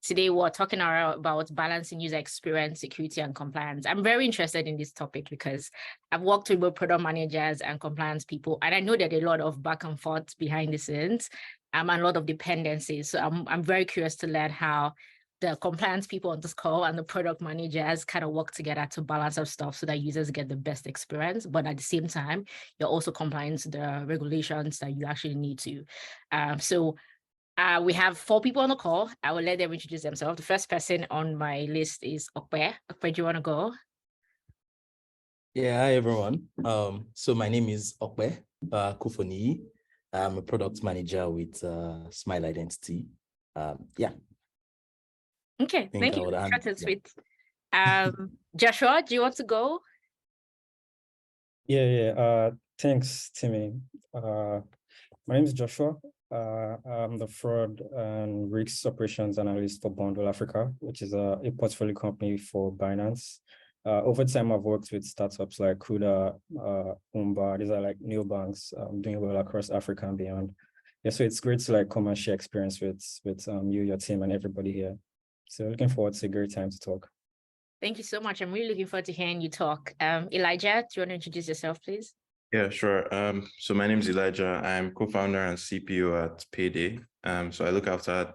Today, we're talking about balancing user experience, security, and compliance. I'm very interested in this topic because I've worked with both product managers and compliance people, and I know that a lot of back and forth behind the scenes and a lot of dependencies. So I'm very curious to learn how the compliance people on this call and the product managers kind of work together to balance out stuff so that users get the best experience. But at the same time, you're also complying to the regulations that you actually need to. We have 4 people on the call. I will let them introduce themselves. The first person on my list is Okpe. Okpe, do you want to go? Yeah, hi everyone. So my name is Okpe Kufoni. I'm a product manager with Smile Identity. Yeah. Okay, thank you. Short and sweet. Joshua, do you want to go? Thanks, Timmy. My name is Joshua. I'm the fraud and risk operations analyst for Bundle Africa, which is a portfolio company for Binance. Over time, I've worked with startups like Kuda, Umba. These are like neobanks doing well across Africa and beyond. Yeah, so it's great to like come and share experience with you, your team, and everybody here. So looking forward to a great time to talk. Thank you so much. I'm really looking forward to hearing you talk. Elijah, do you want to introduce yourself, please? Yeah, sure. So my name is Elijah. I'm co-founder and CPO at Payday. So I look after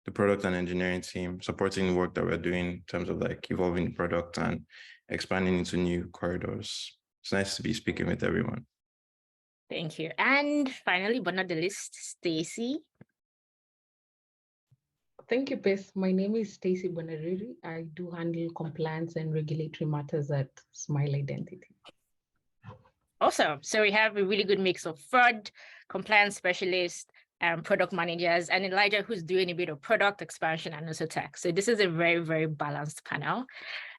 the product and engineering team, supporting the work that we're doing in terms of like evolving the product and expanding into new corridors. It's nice to be speaking with everyone. Thank you. And finally, but not the least, Stacy. Thank you, Beth. My name is Stacy Bonariri. I do handle compliance and regulatory matters at Smile Identity. Awesome. So we have a really good mix of fraud, compliance specialists, product managers, and Elijah, who's doing a bit of product expansion and also tech. So this is a very, very balanced panel.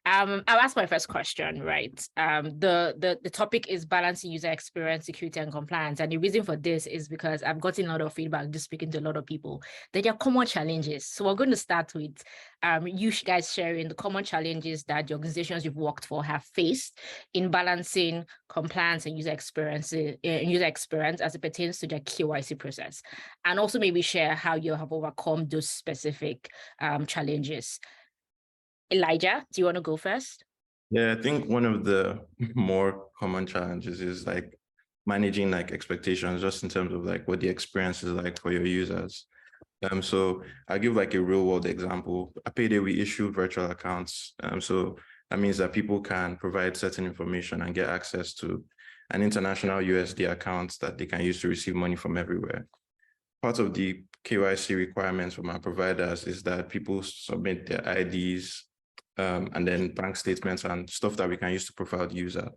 I'll ask my first question, right? The topic is balancing user experience, security, and compliance. And the reason for this is because I've gotten a lot of feedback just speaking to a lot of people that there are common challenges. So we're going to start with you guys sharing the common challenges that the organizations you've worked for have faced in balancing compliance and user experience as it pertains to their KYC process. And also maybe share how you have overcome those specific challenges. Elijah, do you want to go first? Yeah, I think one of the more common challenges is like managing like expectations just in terms of like what the experience is like for your users. So I'll give like a real world example. At Payday, we issue virtual accounts. So that means that people can provide certain information and get access to an international USD account that they can use to receive money from everywhere. Part of the KYC requirements from our providers is that people submit their IDs, and then bank statements and stuff that we can use to profile the user.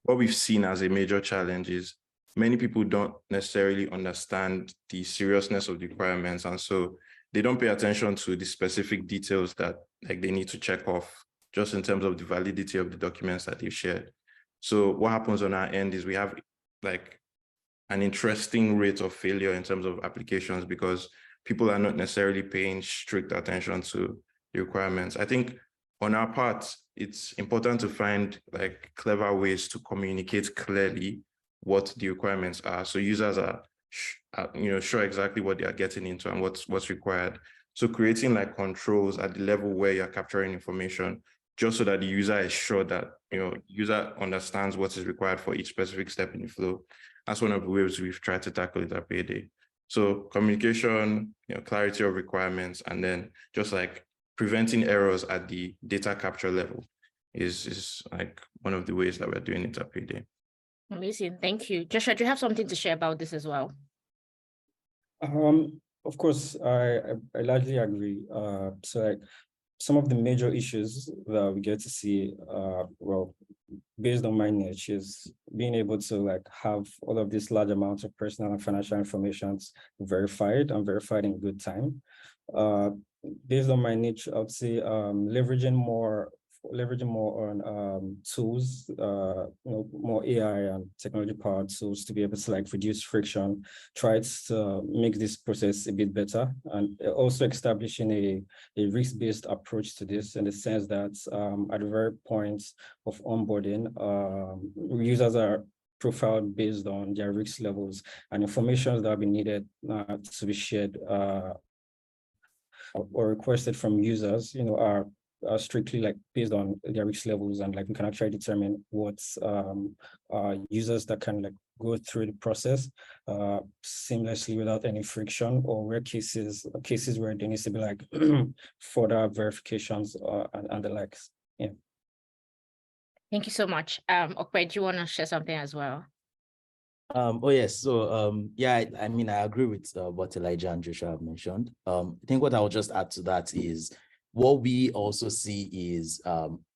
What we've seen as a major challenge is many people don't necessarily understand the seriousness of the requirements. And so they don't pay attention to the specific details that like they need to check off just in terms of the validity of the documents that they've shared. So what happens on our end is we have like an interesting rate of failure in terms of applications because people are not necessarily paying strict attention to the requirements. I think on our part, it's important to find like clever ways to communicate clearly what the requirements are. So users are, sure exactly what they are getting into and what's required. So creating like controls at the level where you're capturing information, just so that the user is sure that, user understands what is required for each specific step in the flow. That's one of the ways we've tried to tackle it at Payday. So communication, clarity of requirements, and then just like preventing errors at the data capture level is like one of the ways that we're doing it at Payday. Amazing, thank you. Joshua, do you have something to share about this as well? Of course, I largely agree. So like some of the major issues that we get to see, well, based on my niche, is being able to like have all of these large amounts of personal and financial information verified in good time. Based on my niche, I would say leveraging more on tools, more AI and technology-powered tools to be able to like reduce friction, try to make this process a bit better, and also establishing a risk-based approach to this in the sense that at the very point of onboarding, users are profiled based on their risk levels and information that will be needed to be shared or requested from users, are strictly like based on their risk levels, and like we can actually determine what's users that can like go through the process seamlessly without any friction, or where cases where there needs to be like further verifications and the likes. Yeah. Thank you so much. Okwe, do you want to share something as well? Oh yes, so yeah, I mean I agree with what Elijah and Joshua have mentioned. I think what I'll just add to that is what we also see is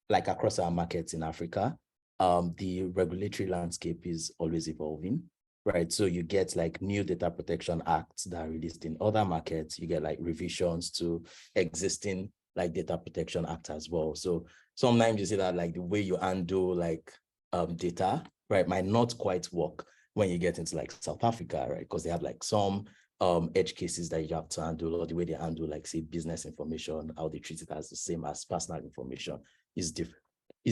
like across our markets in Africa, the regulatory landscape is always evolving, right? So you get like new data protection acts that are released in other markets, you get like revisions to existing like data protection act as well. So sometimes you see that like the way you handle like data, right, might not quite work when you get into like South Africa, right? Because they have like some edge cases that you have to handle, or the way they handle like say business information, how they treat it as the same as personal information is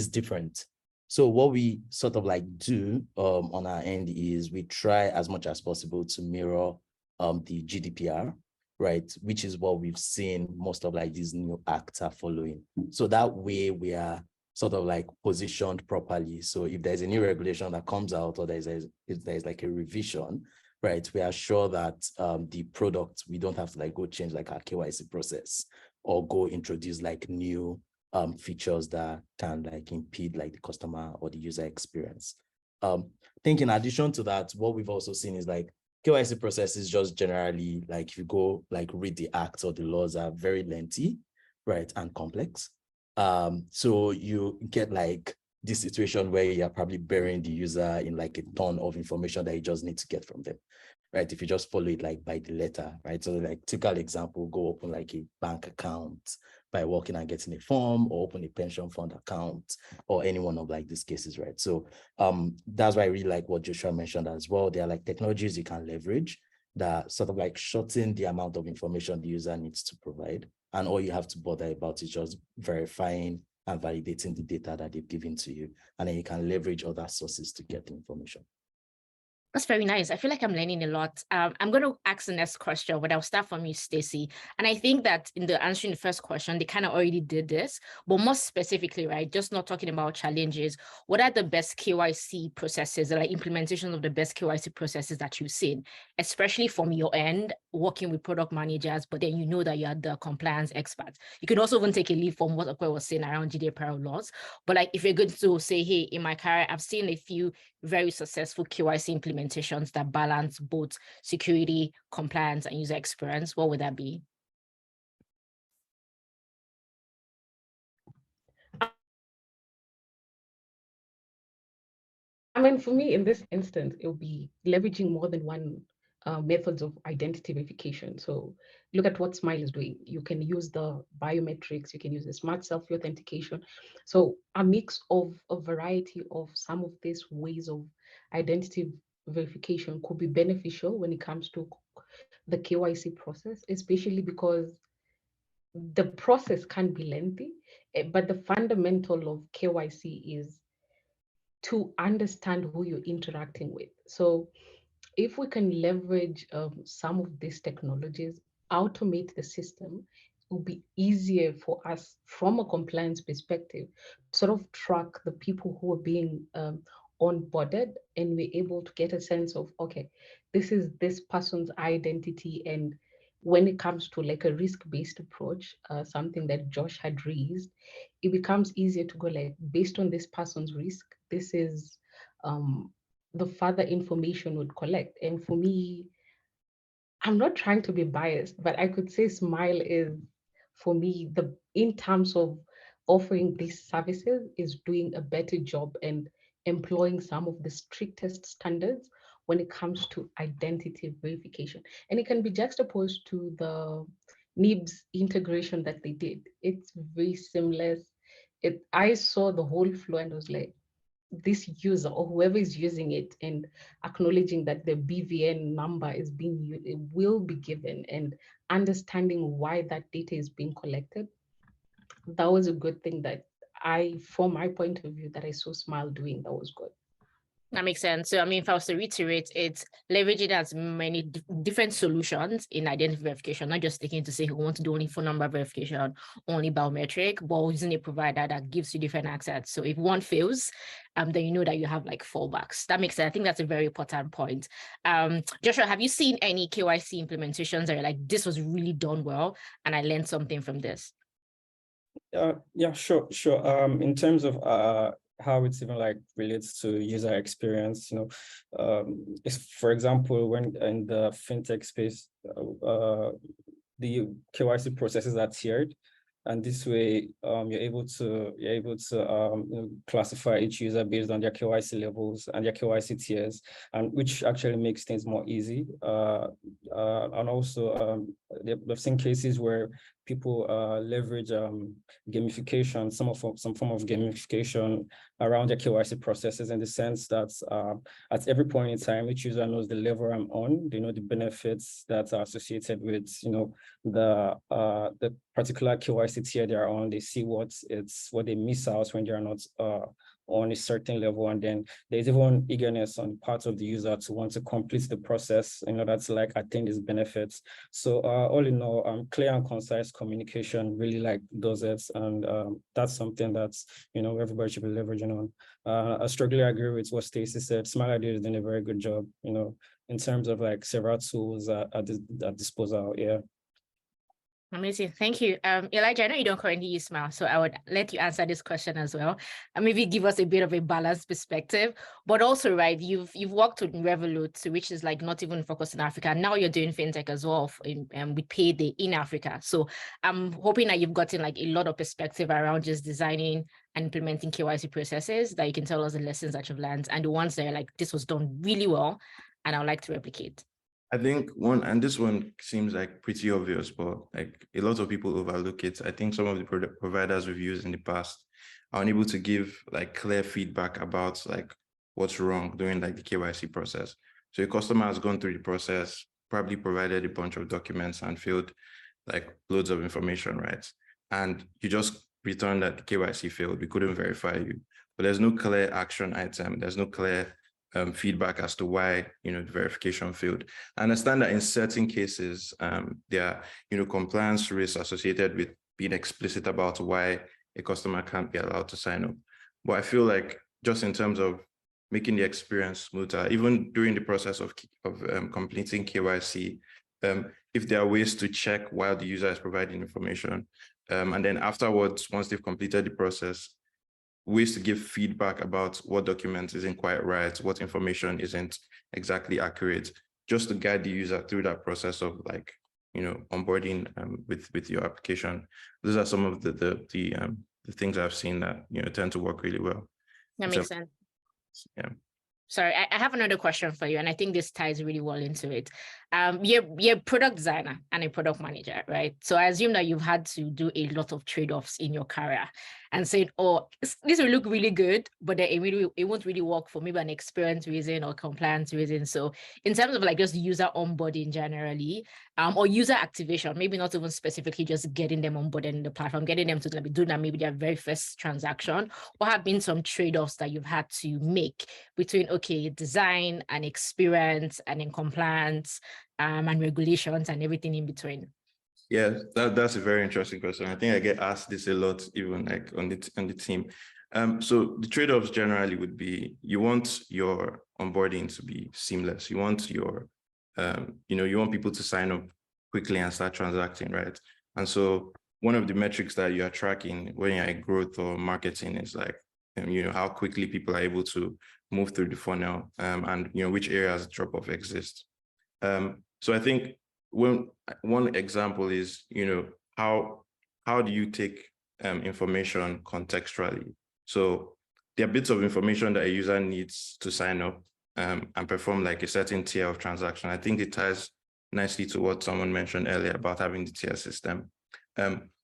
different. So what we sort of like do on our end is we try as much as possible to mirror the GDPR, right? Which is what we've seen most of like these new acts are following. So that way we are sort of like positioned properly. So if there's a new regulation that comes out, or if there's like a revision, right, we are sure that the product, we don't have to like go change like our KYC process or go introduce like new features that can like impede like the customer or the user experience. I think in addition to that, what we've also seen is like KYC processes just generally, like if you go like read the acts or the laws, are very lengthy, right, and complex. So you get like this situation where you're probably burying the user in like a ton of information that you just need to get from them, right? If you just follow it like by the letter, right? So like typical example, go open like a bank account by walking and getting a form, or open a pension fund account, or any one of like these cases, right? So that's why I really like what Joshua mentioned as well. There are like technologies you can leverage that sort of like shorten the amount of information the user needs to provide. And all you have to bother about is just verifying and validating the data that they've given to you. And then you can leverage other sources to get the information. That's very nice. I feel like I'm learning a lot. I'm going to ask the next question, but I'll start from you, Stacey. And I think that in the answering the first question, they kind of already did this, but more specifically, right, just not talking about challenges, what are the best KYC processes, or like implementation of the best KYC processes that you've seen, especially from your end, working with product managers, but then you know that you're the compliance expert. You can also even take a lead from what Okwe was saying around GDPR laws. But like if you're going to say, hey, in my career, I've seen a few very successful KYC implementations that balance both security, compliance, and user experience, what would that be? I mean, for me, in this instance, it will be leveraging more than one methods of identity verification. So look at what Smile is doing. You can use the biometrics, you can use the smart self-authentication. So a mix of a variety of some of these ways of identity verification could be beneficial when it comes to the KYC process, especially because the process can be lengthy, but the fundamental of KYC is to understand who you're interacting with. So if we can leverage some of these technologies, automate the system, it will be easier for us from a compliance perspective to sort of track the people who are being onboarded, and we're able to get a sense of, okay, this is this person's identity. And when it comes to like a risk-based approach, something that Josh had raised, it becomes easier to go like, based on this person's risk, this is the further information would collect. And for me, I'm not trying to be biased, but I could say Smile is, for me, the in terms of offering these services, is doing a better job and employing some of the strictest standards when it comes to identity verification. And it can be juxtaposed to the NIBS integration that they did. It's very seamless. I saw the whole flow and was like, this user or whoever is using it, and acknowledging that the BVN number is being it will be given, and understanding why that data is being collected. That was a good thing that from my point of view, that I saw Smile doing. That was good. That makes sense. So, I mean, if I was to reiterate, it's leveraging as many different solutions in identity verification, not just sticking to say we want to do only phone number verification, only biometric, but using a provider that gives you different access. So if one fails, then you know that you have like fallbacks. That makes sense. I think that's a very important point. Joshua, have you seen any KYC implementations that are like, this was really done well, and I learned something from this? Yeah, sure. In terms of how it's even like relates to user experience, for example, when in the fintech space, the KYC processes are tiered, and this way you're able to classify each user based on their KYC levels and their KYC tiers, and which actually makes things more easy. And also they've seen cases where people leverage gamification, some form of gamification around their KYC processes, in the sense that at every point in time, each user knows the level I'm on. They know the benefits that are associated with the particular KYC tier they're on. They see what they miss out when they're not on a certain level, and then there's even eagerness on part of the user to want to complete the process in order to like attain these benefits. So all in all, clear and concise communication really like does it, and that's something that's everybody should be leveraging on. I strongly agree with what Stacey said. Smart Idea is doing a very good job, in terms of like several tools at disposal. Yeah. Amazing. Thank you. Elijah, I know you don't currently use Smile, so I would let you answer this question as well. And maybe give us a bit of a balanced perspective, but also, right, you've worked with Revolut, which is like not even focused in Africa. Now you're doing fintech as well with Payday in Africa. So I'm hoping that you've gotten like a lot of perspective around just designing and implementing KYC processes, that you can tell us the lessons that you've learned and the ones that are like, this was done really well, and I would like to replicate. I think this one seems like pretty obvious, but like a lot of people overlook it. I think some of the providers we've used in the past are unable to give like clear feedback about like what's wrong during like the KYC process. So a customer has gone through the process, probably provided a bunch of documents and filled like loads of information, right? And you just return that the KYC failed. We couldn't verify you, but there's no clear action item. There's no clear feedback as to why the verification failed. I understand that in certain cases there are compliance risks associated with being explicit about why a customer can't be allowed to sign up. But I feel like just in terms of making the experience smoother, even during the process of completing KYC, if there are ways to check while the user is providing information, and then afterwards, once they've completed the process, ways to give feedback about what document isn't quite right, what information isn't exactly accurate, just to guide the user through that process of like, onboarding with your application. Those are some of the things I've seen that, tend to work really well. That makes sense. Yeah. Sorry, I have another question for you, and I think this ties really well into it. You're a product designer and a product manager, right? So I assume that you've had to do a lot of trade-offs in your career and said, oh, this will look really good, but it won't really work for maybe an experience reason or compliance reason. So in terms of like just user onboarding generally, or user activation, maybe not even specifically just getting them onboarded in the platform, getting them to do that maybe their very first transaction, what have been some trade-offs that you've had to make between, okay, design and experience and in compliance and regulations and everything in between? Yeah, that's a very interesting question. I think I get asked this a lot, even like on the team. So the trade-offs generally would be, you want your onboarding to be seamless. You want your, you want people to sign up quickly and start transacting, right? And so one of the metrics that you are tracking when you're at growth or marketing is like, how quickly people are able to move through the funnel, and which areas drop-off exist. So I think one example is, how do you take information contextually? So there are bits of information that a user needs to sign up and perform like a certain tier of transaction. I think it ties nicely to what someone mentioned earlier about having the tier system.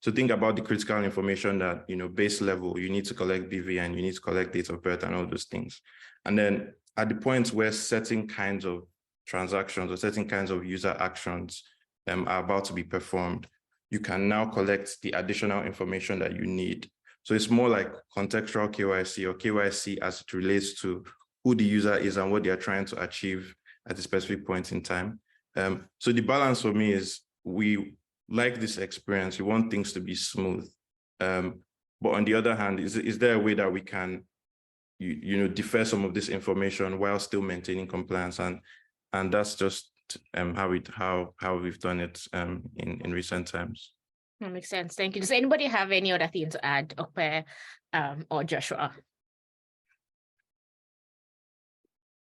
So think about the critical information that, base level, you need to collect BVN, you need to collect date of birth and all those things. And then at the point where certain kinds of transactions or certain kinds of user actions are about to be performed, you can now collect the additional information that you need. So it's more like contextual KYC or KYC as it relates to who the user is and what they are trying to achieve at a specific point in time. So the balance for me is we like this experience. We want things to be smooth. But on the other hand, is there a way that we can, defer some of this information while still maintaining compliance? And that's just how we've done it in recent times. That makes sense. Thank you. Does anybody have any other thing to add, Okpe or Joshua?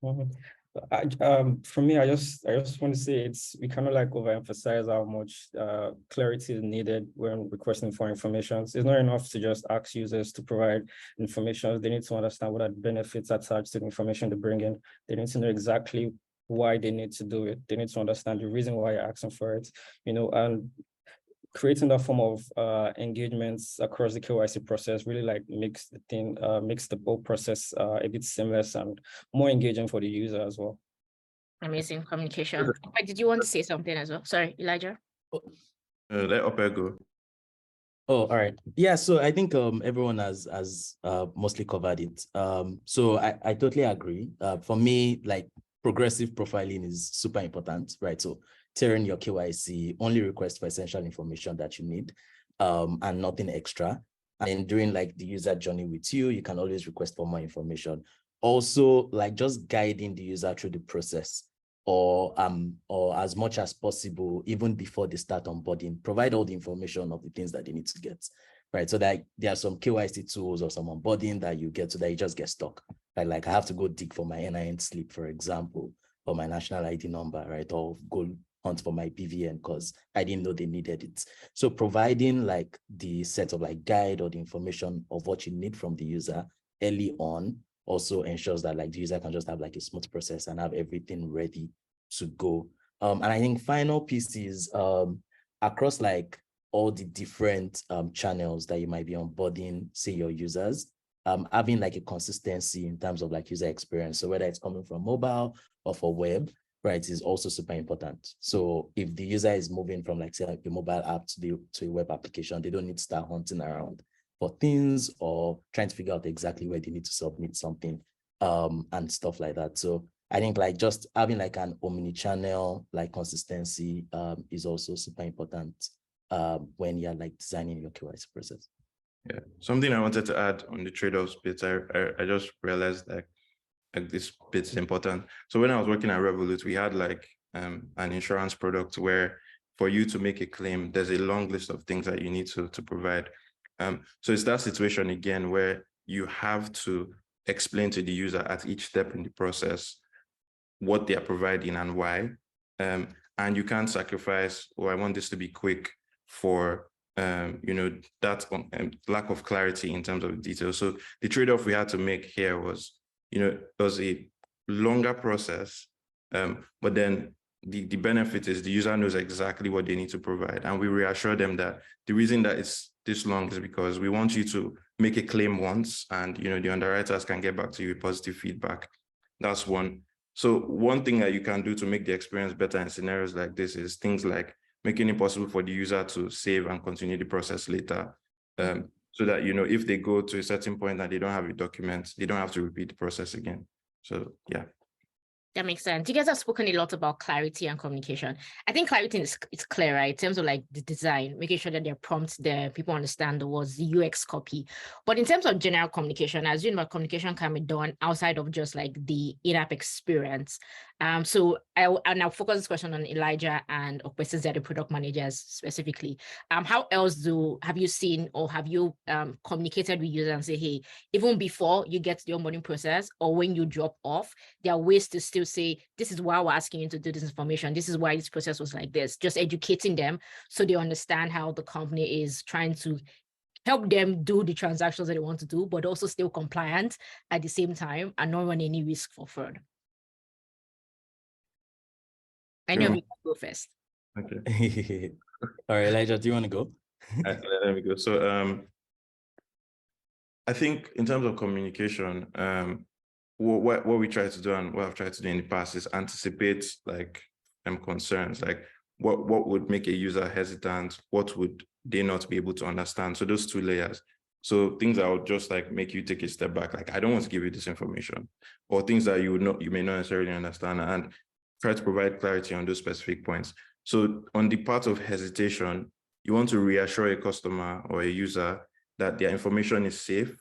For me, I just want to say we kind of like overemphasize how much clarity is needed when requesting for information. So it's not enough to just ask users to provide information. They need to understand what are the benefits attached to the information they bring in. They need to know exactly why they need to do it. They need to understand the reason why you're asking for it, and creating that form of engagements across the KYC process really like makes the whole process a bit seamless and more engaging for the user as well. Amazing communication. But did you want to say something as well? Sorry, Elijah. Let Ope go. Oh, all right. Yeah, so I think everyone has mostly covered it. So I totally agree. For me, like progressive profiling is super important, right? So tearing your KYC, only request for essential information that you need and nothing extra. And during like the user journey with you, you can always request for more information. Also, like just guiding the user through the process or as much as possible, even before they start onboarding, provide all the information of the things that they need to get, right? So that there are some KYC tools or some onboarding that you get so that you just get stuck. Like I have to go dig for my NIN slip, for example, or my national ID number, right? Or go hunt for my BVN because I didn't know they needed it. So providing like the set of like guide or the information of what you need from the user early on also ensures that like the user can just have like a smooth process and have everything ready to go. And I think final piece is across like all the different channels that you might be onboarding, say your users, having like a consistency in terms of like user experience. So whether it's coming from mobile or for web, right, is also super important. So if the user is moving from like say like a mobile app to a web application, they don't need to start hunting around for things or trying to figure out exactly where they need to submit something and stuff like that. So I think like just having like an omni-channel like consistency is also super important when you're like designing your KYC process. Yeah, something I wanted to add on the trade-offs bit, I just realized that like this bit is important. So when I was working at Revolut, we had like an insurance product where for you to make a claim, there's a long list of things that you need to provide. So it's that situation again where you have to explain to the user at each step in the process what they are providing and why. And you can't sacrifice, I want this to be quick for that lack of clarity in terms of detail. So the trade-off we had to make here was, it was a longer process, but then the benefit is the user knows exactly what they need to provide. And we reassure them that the reason that it's this long is because we want you to make a claim once and, the underwriters can get back to you with positive feedback. That's one. So one thing that you can do to make the experience better in scenarios like this is things like making it possible for the user to save and continue the process later. So that, if they go to a certain point and they don't have a document, they don't have to repeat the process again. So, yeah. That makes sense. You guys have spoken a lot about clarity and communication. I think clarity is clear, right? In terms of like the design, making sure that they're prompts there, people understand the words, the UX copy. But in terms of general communication, as you know, communication can be done outside of just like the in-app experience. So I'll now focus this question on Elijah and Okpe, since they're the product managers specifically. How else have you seen or have you communicated with users and say, hey, even before you get to the onboarding process or when you drop off, there are ways to still say, this is why we're asking you to do this information. This is why this process was like this, just educating them so they understand how the company is trying to help them do the transactions that they want to do, but also still compliant at the same time and not run any risk for fraud. I know we can go first. Okay. All right, Elijah, do you want to go? Let me go. So I think in terms of communication, what we try to do and what I've tried to do in the past is anticipate like concerns, like what would make a user hesitant, what would they not be able to understand. So those two layers. So things that would just like make you take a step back, like I don't want to give you this information, or things that you may not necessarily understand, and try to provide clarity on those specific points. So on the part of hesitation, you want to reassure a customer or a user that their information is safe,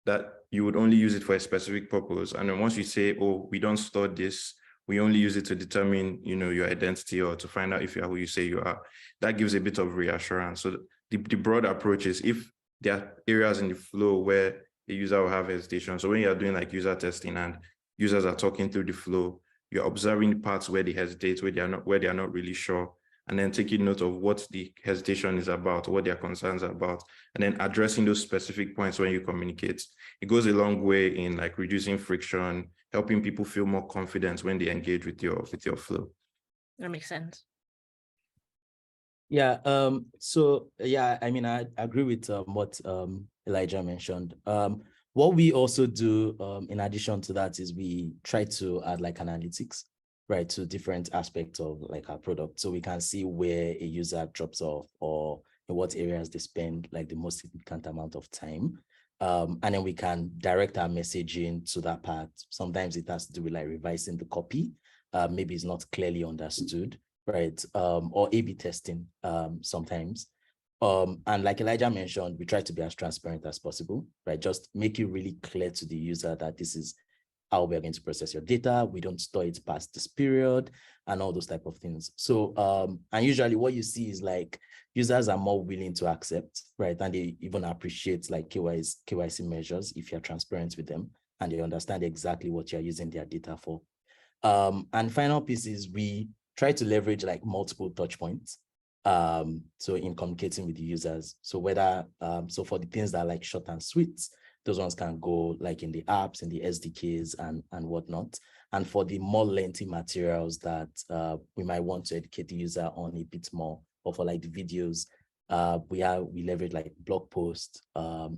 that you would only use it for a specific purpose. And then once you say, oh, we don't store this, we only use it to determine, your identity or to find out if you are who you say you are, that gives a bit of reassurance. So the broad approach is, if there are areas in the flow where the user will have hesitation. So when you're doing like user testing and users are talking through the flow, you're observing the parts where they hesitate, where they are not really sure, and then taking note of what the hesitation is about, what their concerns are about, and then addressing those specific points when you communicate. It goes a long way in like reducing friction, helping people feel more confident when they engage with your flow. That makes sense. Yeah. So yeah, I mean, I agree with what Elijah mentioned. What we also do in addition to that is we try to add like analytics, right, to different aspects of like our product, so we can see where a user drops off or in what areas they spend like the most significant amount of time. And then we can direct our messaging to that part. Sometimes it has to do with like revising the copy. Maybe it's not clearly understood, right? Or A/B testing sometimes. And like Elijah mentioned, we try to be as transparent as possible, right? Just make it really clear to the user that this is how we're going to process your data. We don't store it past this period and all those type of things. So, and usually what you see is like users are more willing to accept, right? And they even appreciate like KYC measures if you're transparent with them and they understand exactly what you're using their data for. And final piece is we try to leverage like multiple touch points. So in communicating with the users, so whether, so for the things that are like short and sweet, those ones can go like in the apps, in the SDKs and whatnot. And for the more lengthy materials that we might want to educate the user on a bit more, or for like the videos, we leverage like blog posts,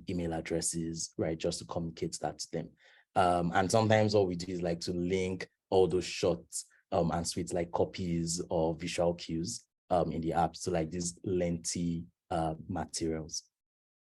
email addresses, right, just to communicate that to them. And sometimes what we do is like to link all those shorts and sweet like copies or visual cues in the apps to like these lengthy materials.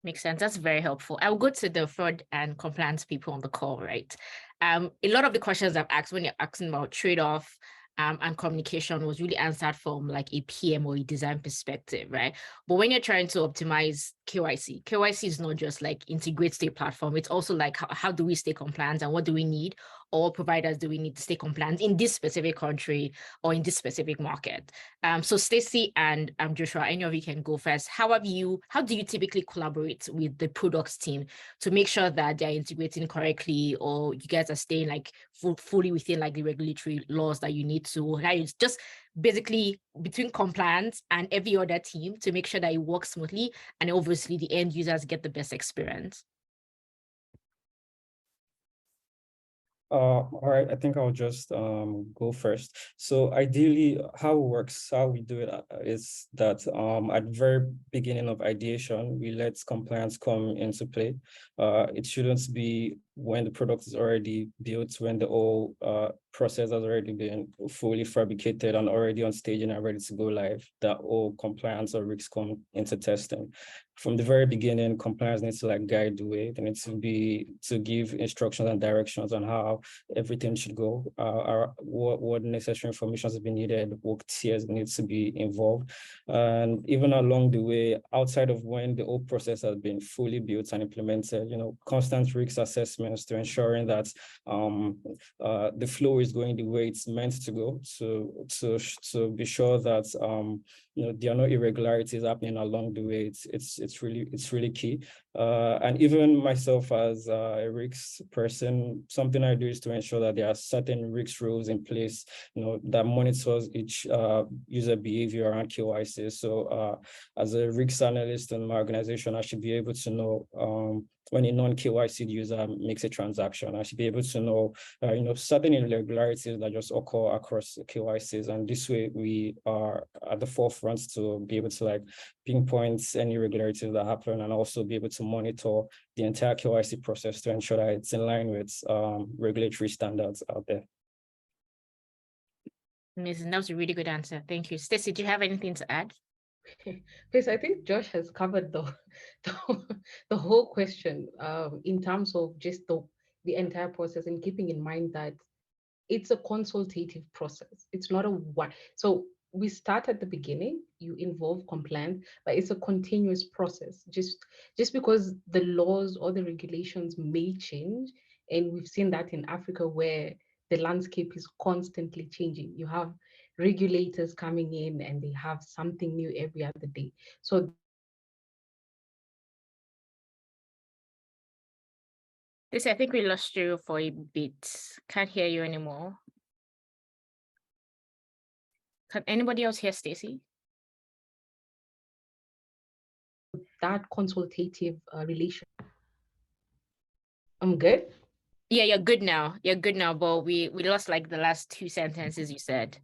Makes sense. That's very helpful. I'll go to the fraud and compliance people on the call, right? A lot of the questions I've asked when you're asking about trade-off and communication was really answered from like a PM or a design perspective, right? But when you're trying to optimize KYC is not just like integrate to a platform. It's also like how do we stay compliant and what do we need, or providers do we need to stay compliant in this specific country or in this specific market? So Stacey and Joshua, any of you can go first. How do you typically collaborate with the products team to make sure that they're integrating correctly, or you guys are staying like fully within like the regulatory laws that you need to? It's just basically between compliance and every other team to make sure that it works smoothly and obviously the end users get the best experience. All right, I think I'll just go first. So ideally, how we do it is that at the very beginning of ideation, we let compliance come into play. It shouldn't be when the product is already built, when the whole process has already been fully fabricated and already on staging and ready to go live, that all compliance or risks come into testing. From the very beginning, compliance needs to like guide the way. They need to give instructions and directions on how everything should go, what necessary information has been needed, what tiers needs to be involved. And even along the way, outside of when the whole process has been fully built and implemented, constant risk assessments to ensuring that the flow is going the way it's meant to go, to be sure that there are no irregularities happening along the way. It's really key. And even myself as a risks person, something I do is to ensure that there are certain risk rules in place, that monitors each user behavior around KYC. So as a risk analyst in my organization, I should be able to know when a non-KYC user makes a transaction. I should be able to know, certain irregularities that just occur across KYCs. And this way we are at the forefront to be able to like pinpoint any irregularities that happen and also be able to monitor the entire KYC process to ensure that it's in line with regulatory standards out there. Amazing. That was a really good answer. Thank you. Stacey, do you have anything to add? Yes, I think Josh has covered the whole question in terms of just the entire process, and keeping in mind that it's a consultative process. It's not a one. So we start at the beginning, you involve compliance, but it's a continuous process. Just because the laws or the regulations may change, and we've seen that in Africa where the landscape is constantly changing. You have regulators coming in and they have something new every other day. So This, I think we lost you for a bit. Can't hear you anymore. Can anybody else hear Stacy? that consultative relation. I'm good. Yeah, you're good now. You're good now, but we lost like the last 2 sentences you said.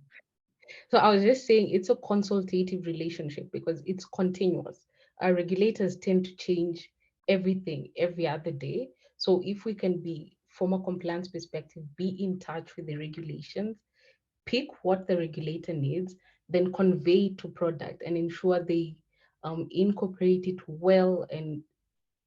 So I was just saying it's a consultative relationship because it's continuous. Our regulators tend to change everything every other day. So if we can be, from a compliance perspective, be in touch with the regulations, pick what the regulator needs, then convey it to product and ensure they incorporate it well, and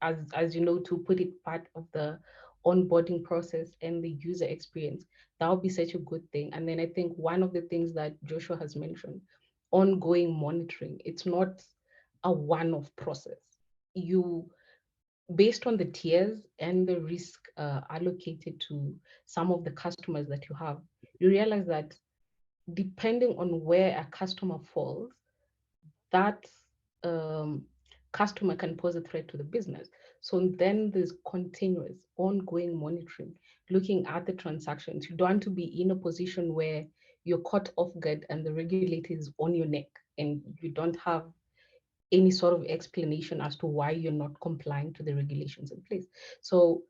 as you know, to put it part of the onboarding process and the user experience. That would be such a good thing. And then I think one of the things that Joshua has mentioned, ongoing monitoring. It's not a one-off process. You, based on the tiers and the risk allocated to some of the customers that you have, you realize that depending on where a customer falls, that customer can pose a threat to the business. So then there's continuous, ongoing monitoring, looking at the transactions. You don't want to be in a position where you're caught off guard and the regulator is on your neck and you don't have any sort of explanation as to why you're not complying to the regulations in place. So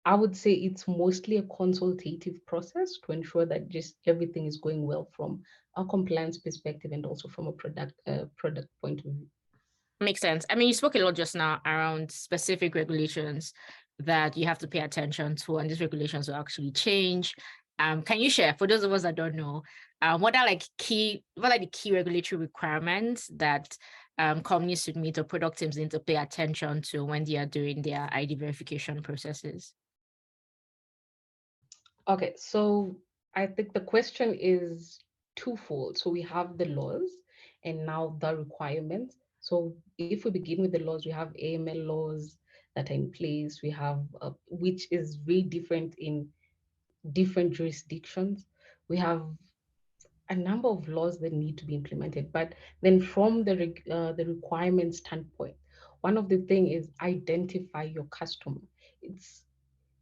I would say it's mostly a consultative process to ensure that just everything is going well from a compliance perspective and also from a product point of view. Makes sense. I mean, you spoke a lot just now around specific regulations that you have to pay attention to, and these regulations will actually change. Can you share, for those of us that don't know, what are the key regulatory requirements that companies should meet or product teams need to pay attention to when they are doing their ID verification processes? Okay, so I think the question is twofold. So we have the laws and now the requirements. So if we begin with the laws, we have AML laws that are in place. We have, which is very different in different jurisdictions. We have a number of laws that need to be implemented. But then from the requirement standpoint, one of the thing is identify your customer. It's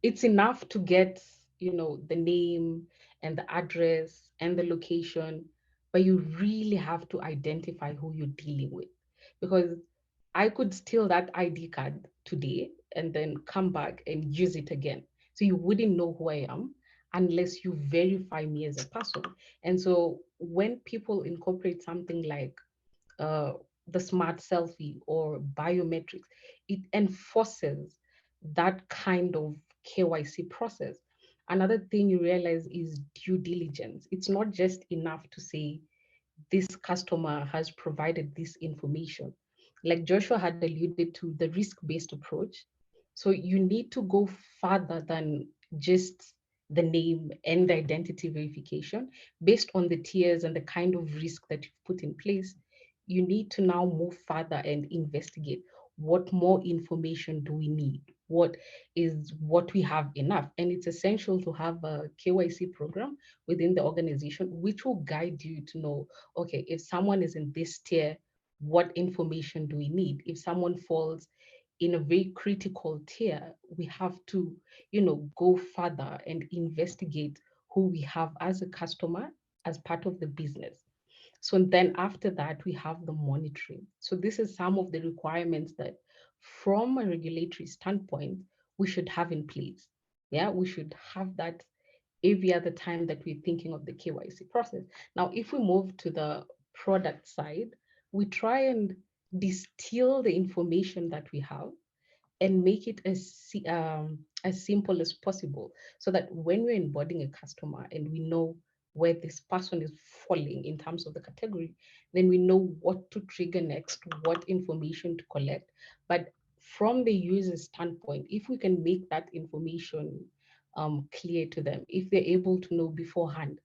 it's enough to get, you know, the name and the address and the location, but you really have to identify who you're dealing with, because I could steal that ID card today and then come back and use it again. So you wouldn't know who I am unless you verify me as a person. And so when people incorporate something like uh, the smart selfie or biometrics, it enforces that kind of KYC process. Another thing you realize is due diligence. It's not just enough to say this customer has provided this information. Like Joshua had alluded to, the risk-based approach. So you need to go further than just the name and the identity verification. Based on the tiers and the kind of risk that you've put in place, you need to now move further and investigate what more information do we need? What we have enough? And it's essential to have a KYC program within the organization, which will guide you to know, okay, if someone is in this tier, what information do we need? If someone falls in a very critical tier, we have to, you know, go further and investigate who we have as a customer as part of the business. So then after that, we have the monitoring. So this is some of the requirements that from a regulatory standpoint, we should have in place. Yeah, we should have that every other time that we're thinking of the KYC process. Now, if we move to the product side, we try and distill the information that we have and make it as simple as possible, so that when we're onboarding a customer and we know where this person is falling in terms of the category, then we know what to trigger next, what information to collect. But from the user's standpoint, if we can make that information clear to them, if they're able to know beforehand,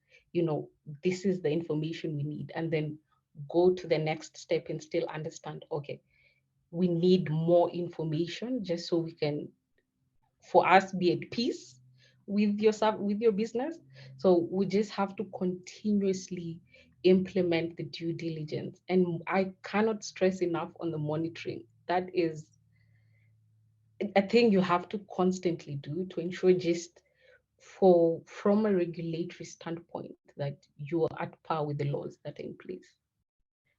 this is the information we need, and then go to the next step and still understand, okay, we need more information just so we can, for us, be at peace with your business. So we just have to continuously implement the due diligence. And I cannot stress enough on the monitoring. That is a thing you have to constantly do to ensure, just from a regulatory standpoint, that you are at par with the laws that are in place.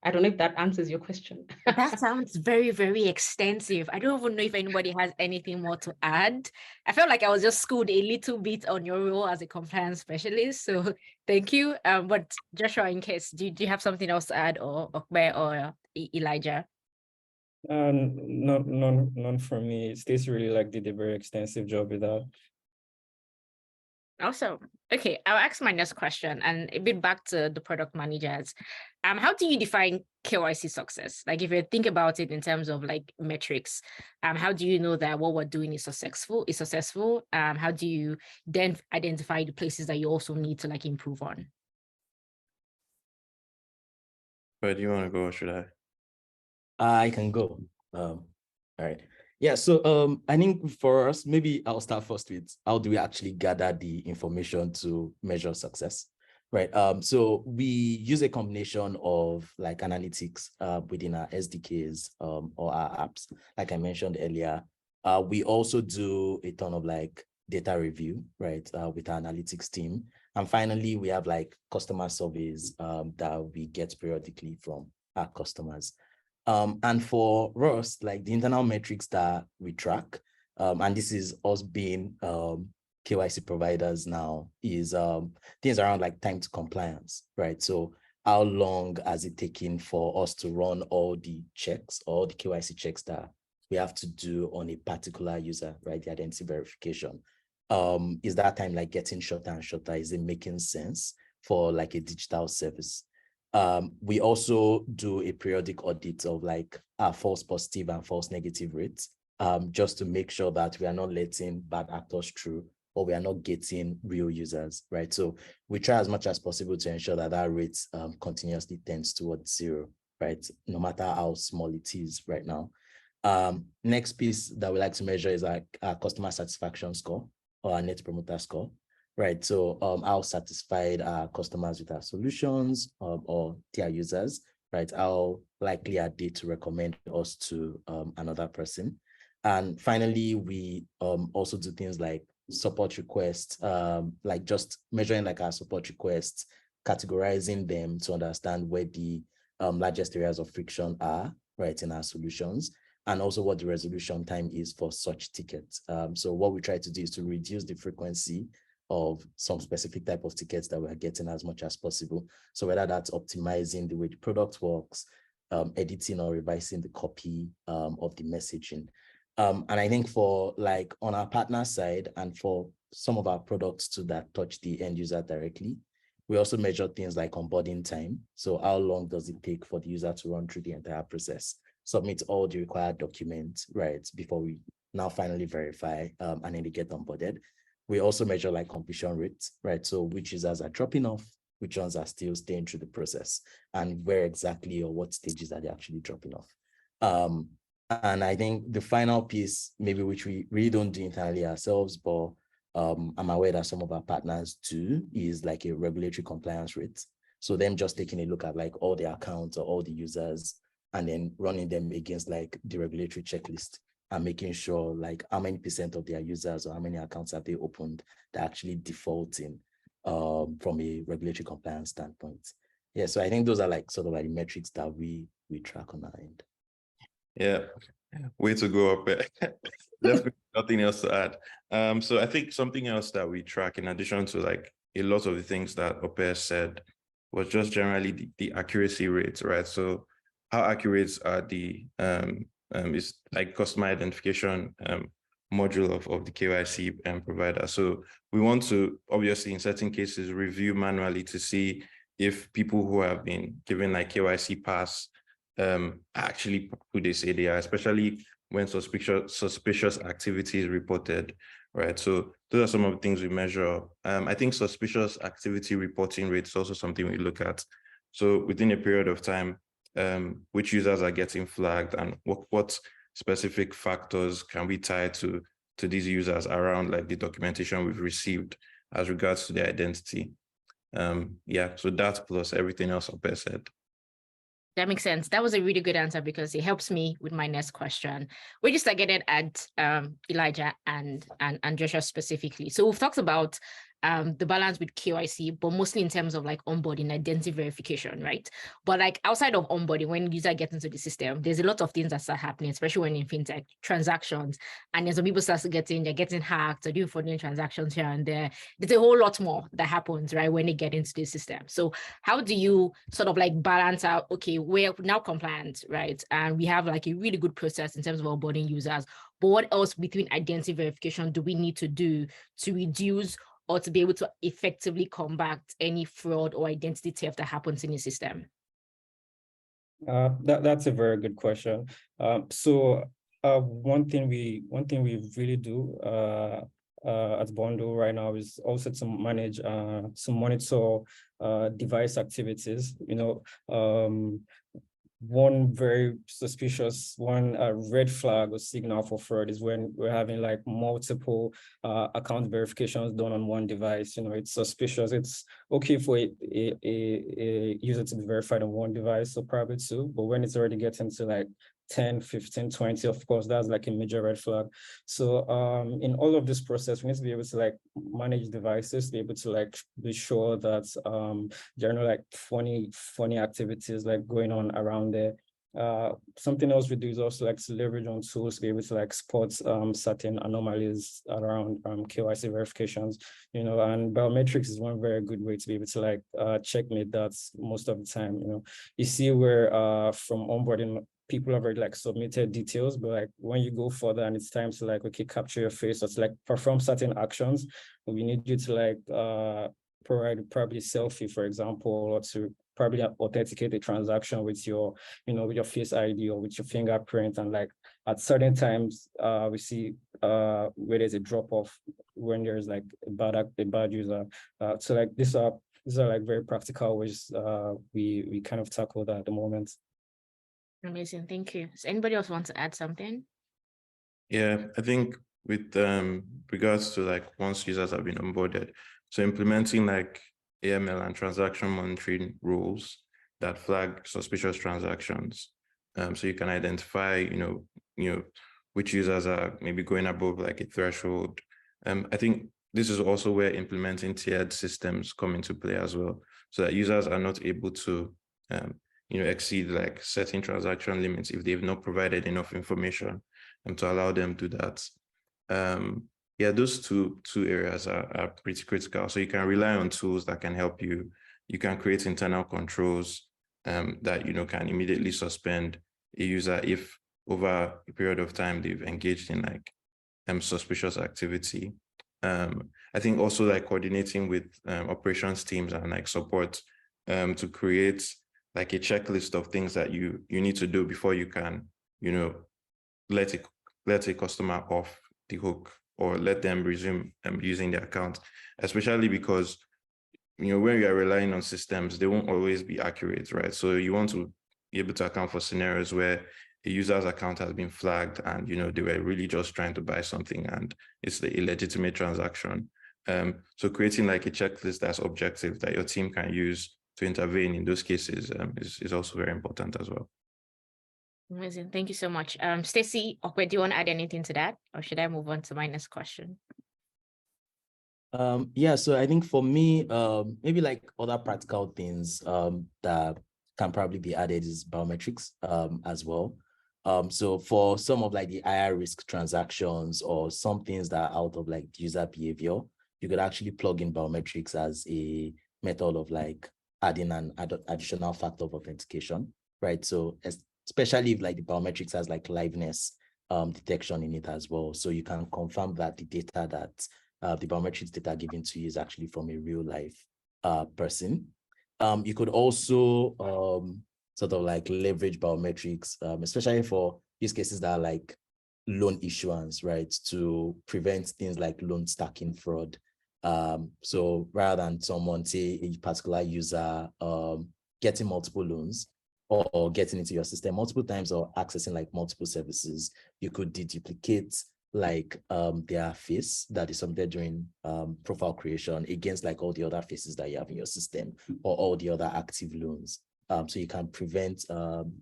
I don't know if that answers your question. That sounds very, very extensive. I don't even know if anybody has anything more to add. I felt like I was just schooled a little bit on your role as a compliance specialist. So thank you. But Joshua, in case, do you have something else to add, or Okbe or Elijah? None from me. Stacey really did a very extensive job with that. Awesome. Okay, I'll ask my next question, and a bit back to the product managers. How do you define KYC success? Like, if you think about it in terms of metrics, how do you know that what we're doing is successful? How do you then identify the places that you also need to improve on? Where do you want to go, or should I? I can go. All right. Yeah, so I think for us, maybe I'll start first with how do we actually gather the information to measure success, right? So we use a combination of analytics within our SDKs or our apps, like I mentioned earlier. We also do a ton of data review, right, with our analytics team. And finally, we have customer surveys that we get periodically from our customers. And for us, the internal metrics that we track, and this is us being KYC providers now, is things around time to compliance, right? So how long has it taken for us to run all the checks, all the KYC checks that we have to do on a particular user, right? The identity verification. Is that time getting shorter and shorter? Is it making sense for a digital service? We also do a periodic audit of our false positive and false negative rates, just to make sure that we are not letting bad actors through, or we are not getting real users, right? So we try as much as possible to ensure that that rate continuously tends towards zero, right? No matter how small it is right now. Next piece that we like to measure is our customer satisfaction score, or our net promoter score. Right, so how satisfied are customers with our solutions or their users, right? How likely are they to recommend us to another person? And finally, we also do things like support requests, just measuring our support requests, categorizing them to understand where the largest areas of friction are, right, in our solutions, and also what the resolution time is for such tickets. So what we try to do is to reduce the frequency of some specific type of tickets that we're getting as much as possible. So whether that's optimizing the way the product works, editing or revising the copy of the messaging. And I think for on our partner side, and for some of our products too that touch the end user directly, we also measure things like onboarding time. So how long does it take for the user to run through the entire process, submit all the required documents, right, before we now finally verify and then they get onboarded. We also measure completion rates, right? So which users are dropping off, which ones are still staying through the process, and where exactly or what stages are they actually dropping off. And I think the final piece, maybe which we really don't do internally ourselves, but I'm aware that some of our partners do, is a regulatory compliance rate. So them just taking a look at all the accounts or all the users and then running them against the regulatory checklist, and making sure how many % of their users or how many accounts have they opened that actually defaulting from a regulatory compliance standpoint. Yeah, so I think those are sort of the metrics that we track on our end. Yeah, way to go up there. Definitely nothing else to add. So I think something else that we track, in addition to a lot of the things that Ope said, was just generally the accuracy rates, right? So how accurate are the is customer identification module of the KYC provider. So we want to obviously in certain cases review manually to see if people who have been given KYC pass actually who they say they are, especially when suspicious activity is reported, right? So those are some of the things we measure. I think suspicious activity reporting rate is also something we look at. So within a period of time, which users are getting flagged, and what specific factors can we tie to these users around like the documentation we've received as regards to their identity. Yeah, so that plus everything else Ope said. That makes sense. That was a really good answer because it helps me with my next question. We just targeted at Elijah and Joshua specifically. So we've talked about the balance with KYC, but mostly in terms of like onboarding, identity verification, right? But like outside of onboarding, when user gets into the system, there's a lot of things that start happening, especially when in fintech transactions. And then some people start they're getting hacked or doing fraudulent transactions here and there. There's a whole lot more that happens, right, when they get into the system. So how do you sort of like balance out, okay, we're now compliant, right? And we have like a really good process in terms of onboarding users, but what else between identity verification do we need to do to reduce or to be able to effectively combat any fraud or identity theft that happens in the system? That's a very good question. So one thing we really do at Bondo right now is also to manage to monitor device activities. You know, one very suspicious red flag or signal for fraud is when we're having like multiple account verifications done on one device. You know, it's suspicious. It's okay for a user to be verified on one device, so probably two, but when it's already getting to like 10, 15, 20, of course, that's like a major red flag. So in all of this process, we need to be able to like manage devices, be able to like be sure that there are no like funny activities like going on around there. Something else we do is also like to leverage on tools to be able to like spot certain anomalies around KYC verifications, you know, and biometrics is one very good way to be able to like checkmate that most of the time. You know, you see where from onboarding, people have already like submitted details, but like when you go further and it's time to like, okay, capture your face or to like perform certain actions, we need you to like provide probably a selfie, for example, or to probably authenticate the transaction with your, you know, with your face ID or with your fingerprint. And like at certain times, we see where there's a drop off when there's like a bad user. So like these are like very practical ways we kind of tackle that at the moment. Amazing, thank you. Does anybody else want to add something? Yeah, I think with regards to like once users have been onboarded, so implementing like AML and transaction monitoring rules that flag suspicious transactions, so you can identify, you know, which users are maybe going above like a threshold. I think this is also where implementing tiered systems come into play as well, so that users are not able to you know, exceed like certain transaction limits if they've not provided enough information to allow them to do that. Yeah, those two areas are pretty critical. So you can rely on tools that can help you. You can create internal controls that, you know, can immediately suspend a user if over a period of time they've engaged in like suspicious activity. I think also like coordinating with operations teams and like support to create like a checklist of things that you need to do before you can, you know, let a customer off the hook or let them resume using their account, especially because, you know, when we are relying on systems, they won't always be accurate, right? So you want to be able to account for scenarios where a user's account has been flagged and, you know, they were really just trying to buy something and it's a legitimate transaction. So creating like a checklist that's objective that your team can use to intervene in those cases is also very important as well. Amazing, thank you so much. Stacey, do you want to add anything to that, or should I move on to my next question? Yeah, so I think for me, maybe like other practical things that can probably be added is biometrics as well. So for some of like the higher risk transactions or some things that are out of like user behavior, you could actually plug in biometrics as a method of like adding an additional factor of authentication, right? So especially if like the biometrics has like liveness detection in it as well. So you can confirm that the data that the biometrics data given to you is actually from a real life person. You could also sort of like leverage biometrics, especially for use cases that are like loan issuance, right, to prevent things like loan stacking fraud. So rather than someone, say a particular user getting multiple loans or getting into your system multiple times or accessing like multiple services, you could deduplicate like their face that is submitted during profile creation against like all the other faces that you have in your system or all the other active loans. So you can prevent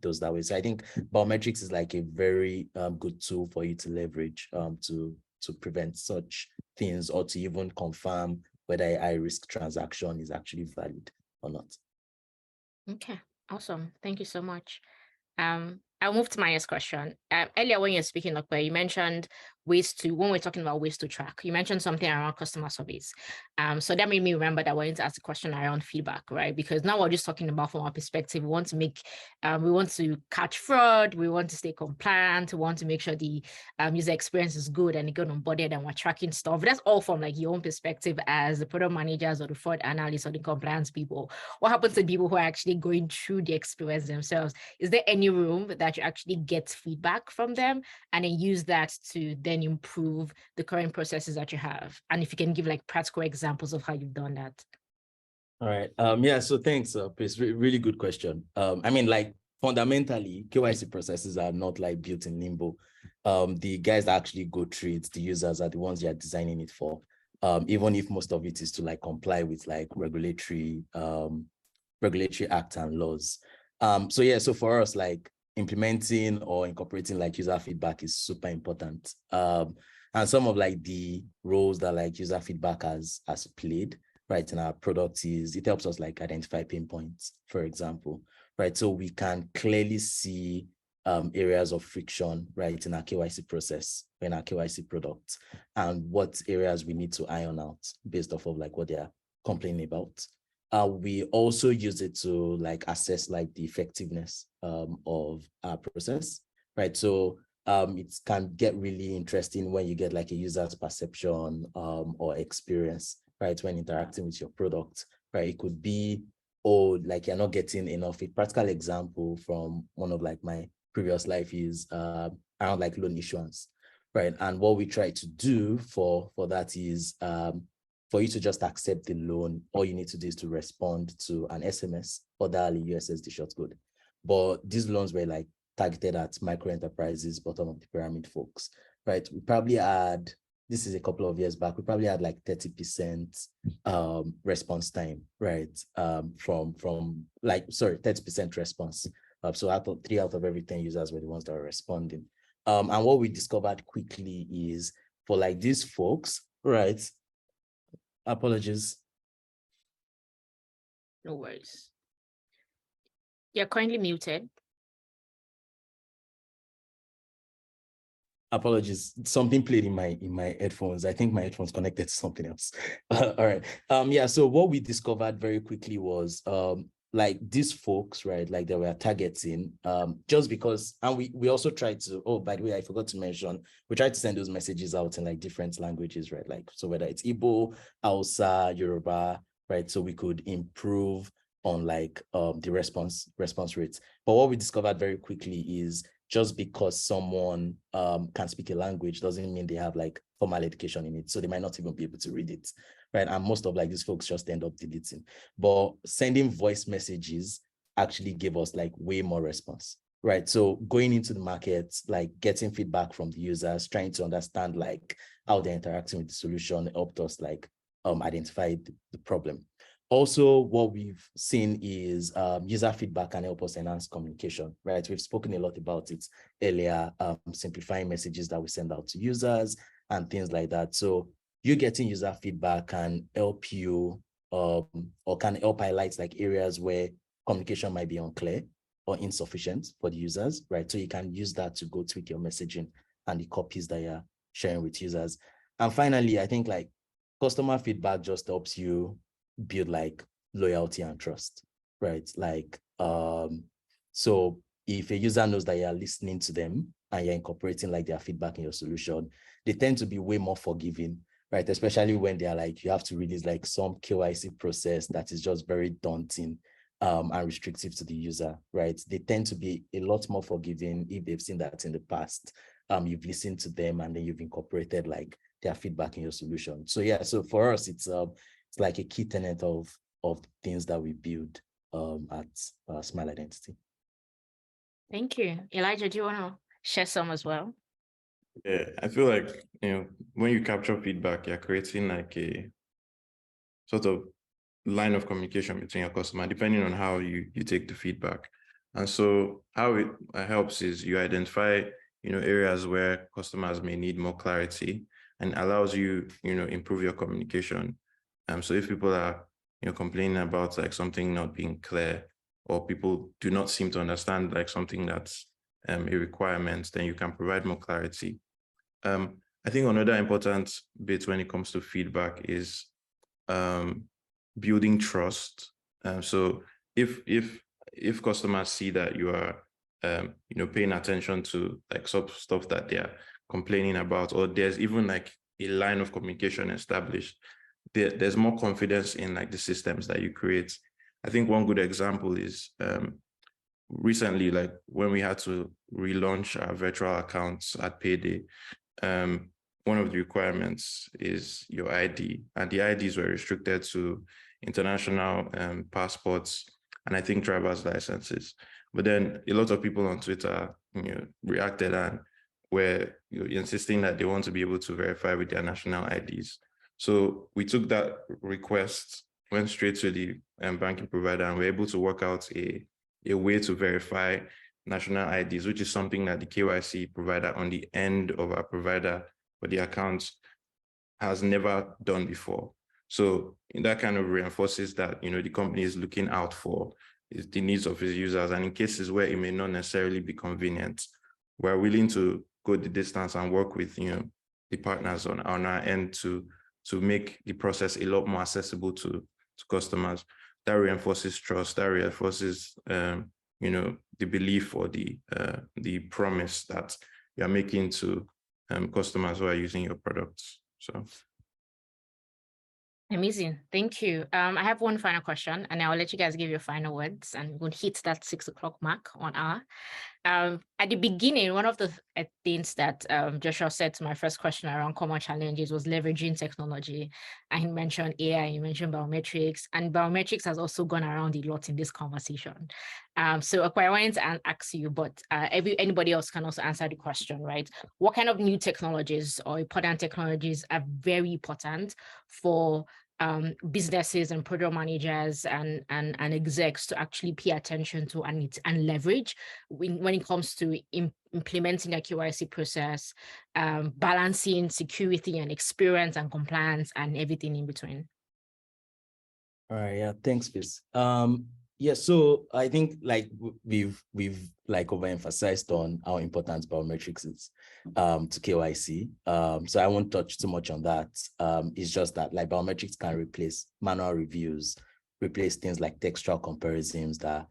those that way. So I think biometrics is like a very good tool for you to leverage to prevent such things or to even confirm whether a high risk transaction is actually valid or not. Okay, awesome. Thank you so much. I'll move to my next question. Earlier when you're speaking, Lokwe, you mentioned when we're talking about ways to track, you mentioned something around customer service. So that made me remember that I wanted to ask a question around feedback, right? Because now we're just talking about from our perspective, we want to catch fraud, we want to stay compliant, we want to make sure the user experience is good and they get onboarded and we're tracking stuff. That's all from like your own perspective as the product managers or the fraud analysts or the compliance people. What happens to people who are actually going through the experience themselves? Is there any room that you actually get feedback from them and then use that to then improve the current processes that you have? And if you can give like practical examples of how you've done that. All right. Yeah. So thanks, Chris. Really good question. I mean, like fundamentally, KYC processes are not like built in limbo. The guys that actually go through it, the users are the ones you are designing it for. Even if most of it is to like comply with like regulatory act and laws. So yeah, so for us, like implementing or incorporating like user feedback is super important. And some of like the roles that like user feedback has played, right, in our product is it helps us like identify pain points, for example, right? So we can clearly see areas of friction, right, in our KYC process, in our KYC product, and what areas we need to iron out based off of like what they are complaining about. We also use it to like assess like the effectiveness of our process, right? So it can get really interesting when you get like a user's perception or experience, right, when interacting with your product, right? It could be, oh, like you're not getting enough. A practical example from one of like my previous life is around like loan issuance, right? And what we try to do for that is for you to just accept the loan, all you need to do is to respond to an SMS or dial a USSD shortcode. But these loans were like targeted at micro enterprises, bottom of the pyramid folks, right? We probably had, this is a couple of years back, we probably had like 30% response time, right? From like, sorry, 30% response. So I thought 3 out of every 10 users were the ones that were responding. And what we discovered quickly is for like these folks, right? Apologies. No worries. You're currently muted. Apologies. Something played in my headphones. I think my headphones connected to something else. All right. Yeah. So what we discovered very quickly was like these folks, right? Like they were targeting just because, and we also tried to, oh, by the way, I forgot to mention, we tried to send those messages out in like different languages, right? Like, so whether it's Igbo, Hausa, Yoruba, right? So we could improve on like the response rates. But what we discovered very quickly is just because someone can speak a language doesn't mean they have like formal education in it. So they might not even be able to read it, right? And most of like these folks just end up deleting. But sending voice messages actually gave us like way more response, right? So going into the market, like getting feedback from the users, trying to understand like how they're interacting with the solution helped us like identify the problem. Also, what we've seen is user feedback can help us enhance communication, right? We've spoken a lot about it earlier, simplifying messages that we send out to users and things like that. So you getting user feedback can help you or can help highlight like areas where communication might be unclear or insufficient for the users, right? So you can use that to go tweak your messaging and the copies that you're sharing with users. And finally, I think like customer feedback just helps you build like loyalty and trust, right? Like, so if a user knows that you're listening to them and you're incorporating like their feedback in your solution, they tend to be way more forgiving, right? Especially when they're like, you have to release like some KYC process that is just very daunting and restrictive to the user, right? They tend to be a lot more forgiving if they've seen that in the past. you've listened to them, and then you've incorporated like their feedback in your solution. So yeah, so for us, it's like a key tenet of things that we build at Smile Identity. Thank you. Elijah, do you want to share some as well? Yeah, I feel like, when you capture feedback, you're creating like a sort of line of communication between your customer, depending on how you take the feedback. And so how it helps is you identify, areas where customers may need more clarity, and allows you, improve your communication. So if people are, complaining about like something not being clear, or people do not seem to understand like something that's a requirement, then you can provide more clarity. I think another important bit when it comes to feedback is building trust. So if customers see that you are paying attention to like stuff that they're complaining about, or there's even like a line of communication established, there's more confidence in like the systems that you create. I think one good example is recently, like when we had to relaunch our virtual accounts at Payday, one of the requirements is your ID, and the IDs were restricted to international passports, and I think driver's licenses. But then a lot of people on Twitter, reacted and were insisting that they want to be able to verify with their national IDs. So we took that request, went straight to the banking provider, and we're able to work out a way to verify national IDs, which is something that the KYC provider on the end of our provider for the accounts has never done before. So that kind of reinforces that, the company is looking out for the needs of its users. And in cases where it may not necessarily be convenient, we're willing to go the distance and work with, the partners on our end to make the process a lot more accessible to customers. That reinforces trust, that reinforces, the belief or the promise that you're making to customers who are using your products. So. Amazing. Thank you. I have one final question, and I'll let you guys give your final words, and we'll hit that 6 o'clock mark on our. At the beginning, one of the things that Joshua said to my first question around common challenges was leveraging technology. And he mentioned AI, he mentioned biometrics, and biometrics has also gone around a lot in this conversation. So I wanted to ask you, but anybody else can also answer the question, right? What kind of new technologies or important technologies are very important for businesses and product managers and execs to actually pay attention to and leverage when it comes to implementing a KYC process, balancing security and experience and compliance and everything in between? All right, yeah, thanks, Fizz. Yeah, so I think like we've like overemphasized on how important biometrics is to KYC. So I won't touch too much on that. It's just that like biometrics can replace manual reviews, replace things like textual comparisons that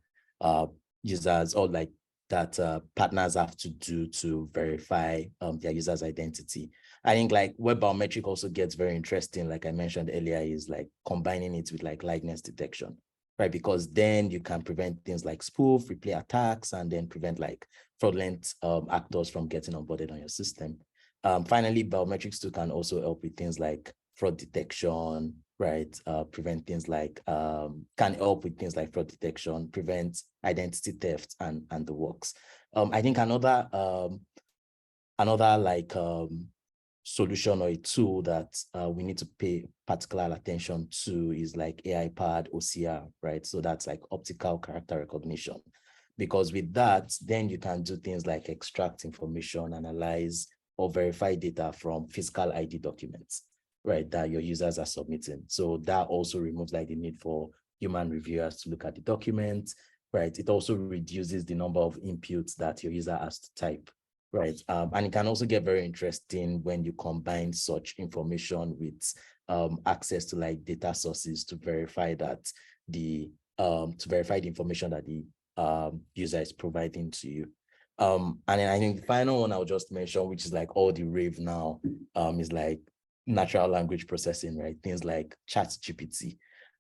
users or like that partners have to do to verify their user's identity. I think like where biometric also gets very interesting, like I mentioned earlier, is like combining it with like liveness detection, right? Because then you can prevent things like spoof, replay attacks, and then prevent like fraudulent actors from getting onboarded on your system. Finally, biometrics too can also help with things like fraud detection, right? Prevent things like, can help with things like fraud detection, prevent identity theft and the works. I think another like solution or a tool that we need to pay particular attention to is like AI-powered OCR, right? So that's like optical character recognition. Because with that, then you can do things like extract information, analyze or verify data from physical ID documents, right, that your users are submitting. So that also removes like the need for human reviewers to look at the documents, right? It also reduces the number of inputs that your user has to type, right? And it can also get very interesting when you combine such information with access to like data sources to verify that the information that the user is providing to you. And then I think the final one I'll just mention, which is like all the rave now, is like natural language processing, right? Things like ChatGPT.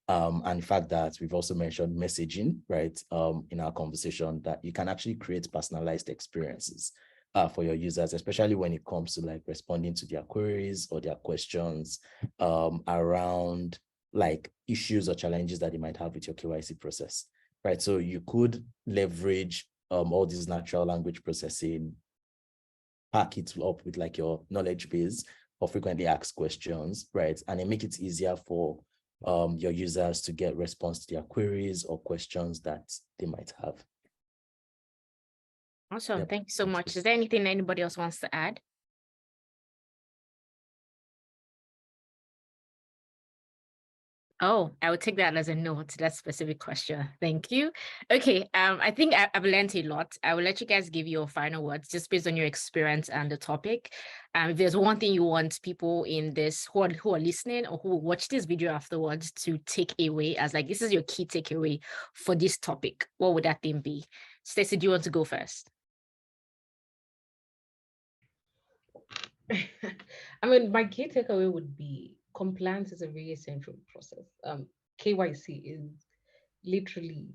And the fact that we've also mentioned messaging, right, in our conversation, that you can actually create personalized experiences for your users, especially when it comes to like responding to their queries or their questions around like issues or challenges that they might have with your KYC process, right? So you could leverage all these natural language processing, pack it up with like your knowledge base or frequently asked questions, right? And then make it easier for your users to get response to their queries or questions that they might have. Awesome. Yep. Thank you so much. Is there anything anybody else wants to add? Oh, I would take that as a no to that specific question. Thank you. Okay, I think I've learned a lot. I will let you guys give your final words just based on your experience and the topic. If there's one thing you want people in this who are listening or who watch this video afterwards to take away as like, this is your key takeaway for this topic, what would that thing be? Stacey, do you want to go first? I mean, my key takeaway would be compliance is a very essential process. KYC is literally,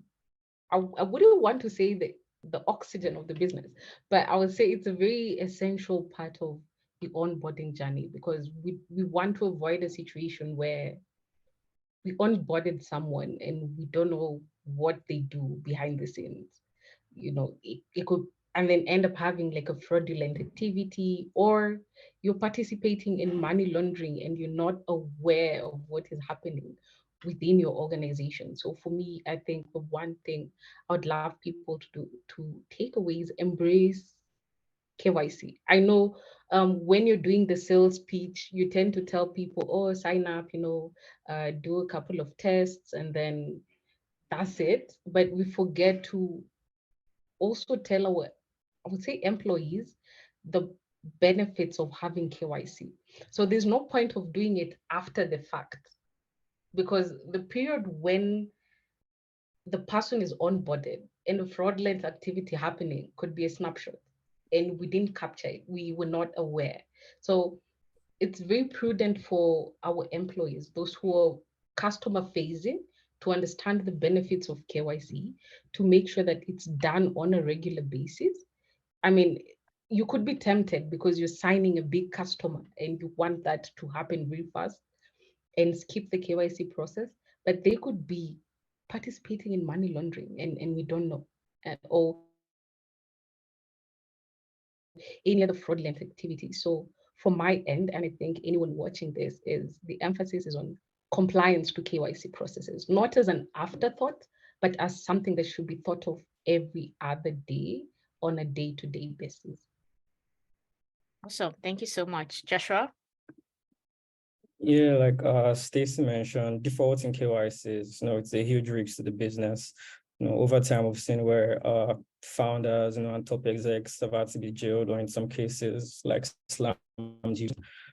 I wouldn't want to say the oxygen of the business, but I would say it's a very essential part of the onboarding journey, because we want to avoid a situation where we onboarded someone and we don't know what they do behind the scenes. You know, it could, and then end up having like a fraudulent activity, or you're participating in money laundering and you're not aware of what is happening within your organization. So for me, I think the one thing I would love people to do, to take away, is embrace KYC. I know when you're doing the sales pitch, you tend to tell people, oh, sign up, do a couple of tests and then that's it. But we forget to also tell our, I would say, employees the benefits of having KYC. So there's no point of doing it after the fact, because the period when the person is onboarded and a fraudulent activity happening could be a snapshot and we didn't capture it. We were not aware. So it's very prudent for our employees, those who are customer facing, to understand the benefits of KYC, to make sure that it's done on a regular basis. I mean, you could be tempted because you're signing a big customer and you want that to happen very fast and skip the KYC process, but they could be participating in money laundering and we don't know, or any other fraudulent activity. So from my end, and I think anyone watching this, is the emphasis is on compliance to KYC processes, not as an afterthought, but as something that should be thought of every other day on a day-to-day basis. Awesome. Thank you so much. Joshua? Yeah, like Stacey mentioned, defaulting KYCs, it's a huge risk to the business. Over time, we've seen where founders, and top execs have had to be jailed, or in some cases, like slammed.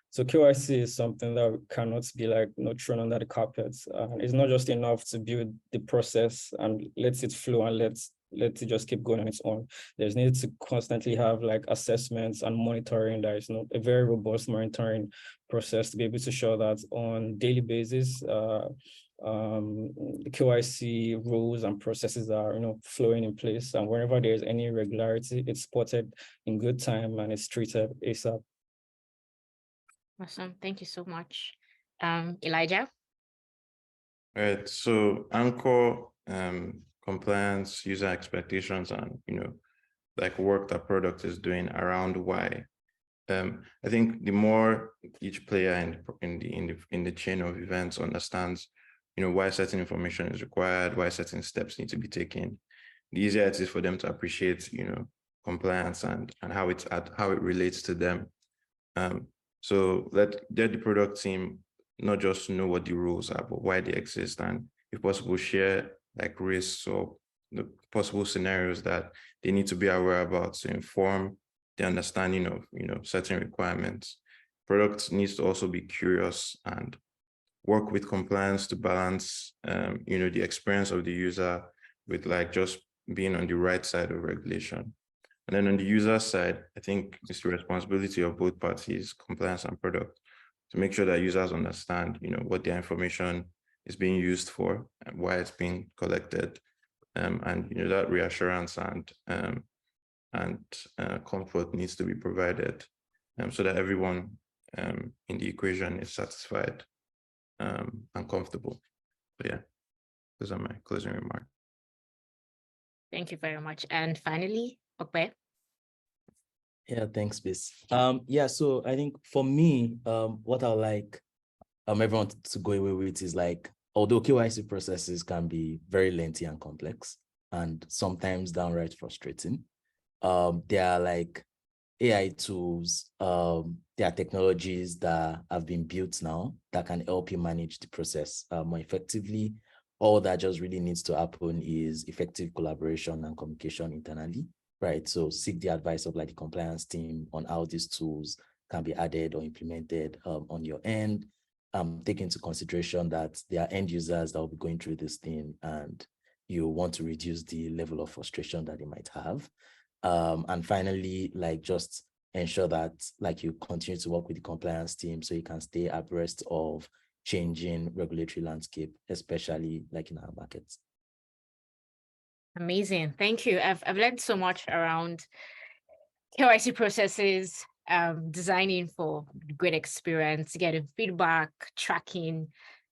So KYC is something that cannot be like thrown under the carpet. It's not just enough to build the process and let it flow and let it just keep going on its own. There's need to constantly have like assessments and monitoring. There is a very robust monitoring process to be able to show that on daily basis, the KYC rules and processes are flowing in place, and whenever there's any irregularity, it's spotted in good time and it's treated ASAP. Awesome. Thank you so much. Elijah? All right. So anchor compliance, user expectations, and like work that product is doing around why. I think the more each player in the chain of events understands, why certain information is required, why certain steps need to be taken, the easier it is for them to appreciate, compliance and how it relates to them. So let the product team not just know what the rules are, but why they exist, and if possible, share like risks or the possible scenarios that they need to be aware about to inform the understanding of certain requirements. Product needs to also be curious and work with compliance to balance the experience of the user with like just being on the right side of regulation. And then on the user side, I think it's the responsibility of both parties, compliance and product, to make sure that users understand, what their information is being used for and why it's being collected. And that reassurance and and comfort needs to be provided so that everyone in the equation is satisfied and comfortable. So yeah, those are my closing remarks. Thank you very much. And finally, Okpe. Yeah, thanks, Bis. Yeah, so I think for me, what I like everyone to go away with is like, although KYC processes can be very lengthy and complex and sometimes downright frustrating, there are like AI tools, there are technologies that have been built now that can help you manage the process more effectively. All that just really needs to happen is effective collaboration and communication internally, right? So seek the advice of like the compliance team on how these tools can be added or implemented on your end. Take into consideration that there are end users that will be going through this thing and you want to reduce the level of frustration that they might have. And finally, like just ensure that like you continue to work with the compliance team so you can stay abreast of changing regulatory landscape, especially like in our markets. Amazing. Thank you. I've learned so much around KYC processes, designing for great experience, getting feedback, tracking,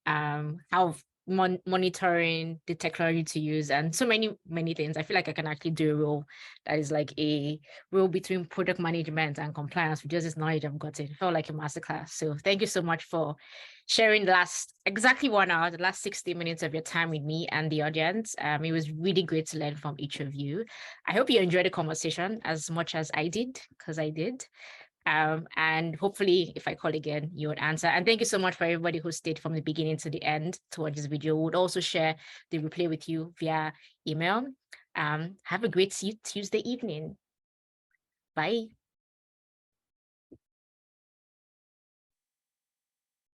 how monitoring the technology to use, and so many things. I feel like I can actually do a role that is like a role between product management and compliance with just this knowledge I've gotten. It felt like a masterclass. So thank you so much for sharing the last exactly 1 hour, the last 60 minutes of your time with me and the audience. It was really great to learn from each of you. I hope you enjoyed the conversation as much as I did, because I did. And hopefully if I call again, you would answer. And thank you so much for everybody who stayed from the beginning to the end to watch this video. We'll also share the replay with you via email. Have a great Tuesday evening. Bye.